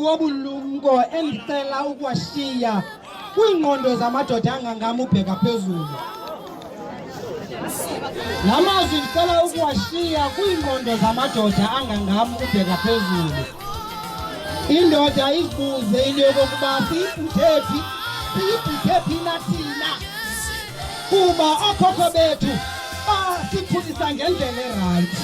wobulumko endicela ukuwashiya kwiingqondo zamadoda angangam ubheka phezulu. La mazwi ndicela ukuwashiya kwiingqondo zamadoda angangam ubheka phezulu. Indoda izibuze into yokokuba siyibhuthe phi na thina, kuba okhokho bethu basikhulisa ngendlela erayithi.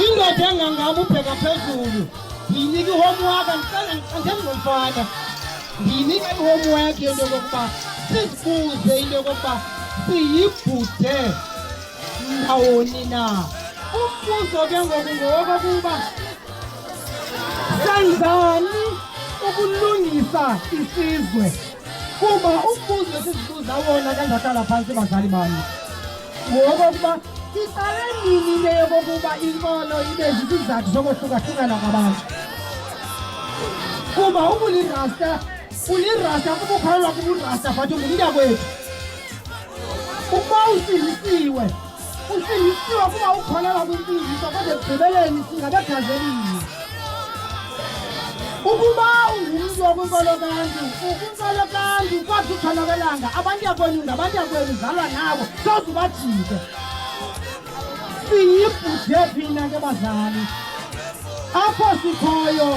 Indoda engangam ubheka phezulu ndiyinika i-homework, andingomfana, ndiyinika i-homework yento yokokuba sizibuze into yokokuba siyibhudhe ndawoni na. Umbuzo ke ngoku ngowokokuba senzani ukulungisa isizwe, kuba umbuzo esizibuza wona xa ndahlala phantsi bazali bami ngowokokuba iqale nini into yokokuba inkolo ibe zizizathu zokohlukahlukana kwabantu. Kuba ulirasta kuba ukholelwa kuba urasta but ungumntakwethu. Ukuba usindisiwe kuba ukholelwa kwimfundiso kodwa ekugqibeleni singabegazelinye. Ukuba ungumntu okwinkolo kanti kwathi uthanakelanga abantakwenu ngabantakwenu uzalwa nabo soze ubajike. Siyibhudhe phina ke bazali, apho sikhoyo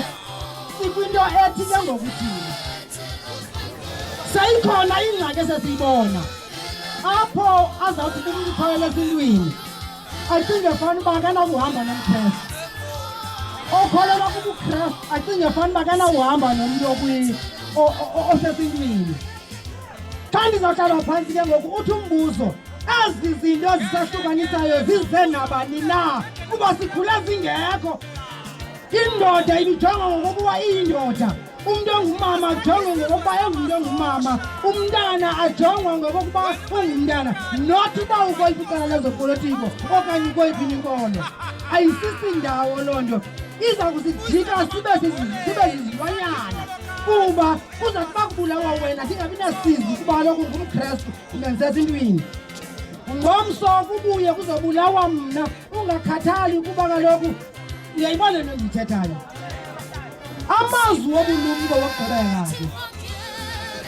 sikwinto ethi ke ngokuthini. Seyikhona ingxaki esesiyibona apho azawuthi umntu ukhwele esintwini acinge fana uba akanakuhamba nomkrestu, okholelwa kubukrestu acinge fana uba akanawuhamba nomntu osesintwini. Xa ndizawuhlala phantsi ke ngoku uthi umbuzo, ezi zinto zisahlukanisayo zize nabani na, kuba sikhule zingekho. Indoda ibijonga ngokokuba iyindoda, umntu ongumama ajongwe ngokokuba engumntu ongumama, umntana ajongwe ngokokuba ungumntana, not uba ukweliphi icala lezopolitiko okanye ukweliphi inkolo. Ayisisindawo loo nto, iza kusijika sibe zizilwanyana, kuba kuza kuba kubulawa wena singabi nasizi kuba kaloku ngumkrestu unganisesintwini. Ngomso kubuye kuzobulawa mna, ungakhathali kuba kaloku uyayibona lento ndiyithethayo. Amazwi wobulumko wokugqibela ke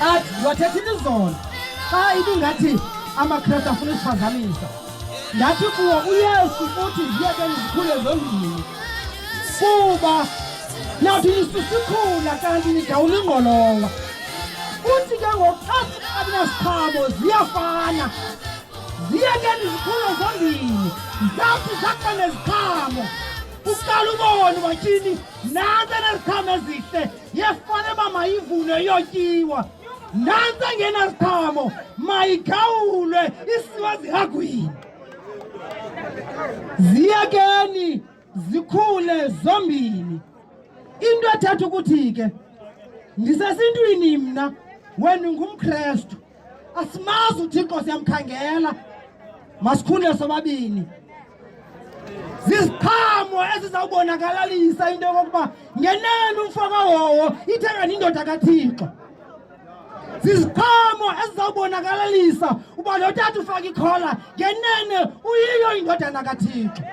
athi wathethile izolo xa ibingathi amakrestu afuna usiphazamisa. Ndathi kuwo uYesu uthi ziyeke nizikhule zombini, kuba nawuthi nisusikhula kanti nidawula ingqolowa. Uthi ke ngoku xa abinasikhabo ziyafana, ziyeke nizikhule zombini, zawuthi zakuba nezikhamo uqala ubone bathini nansi enezikhamo ezihle yefane uba mayivunwe iyotyiwa, nansi engenazikhamo mayikhawulwe isiwe ezihagwini. Ziyekeni zikhule zombini. Into ethetha ukuthi ke ndisesintwini mna, wena ungumkrestu, asimazi uThixo siyamkhangela, masikhule sobabini. Ziziqhamo ezizawubonakalisa into yokokuba ngenene umfokawowo ithengani indoda kaThixo. Ziziqhamo ezizawubonakalisa uba lo tata ufaka ikhola ngenene uyiyo indodana kaThixo.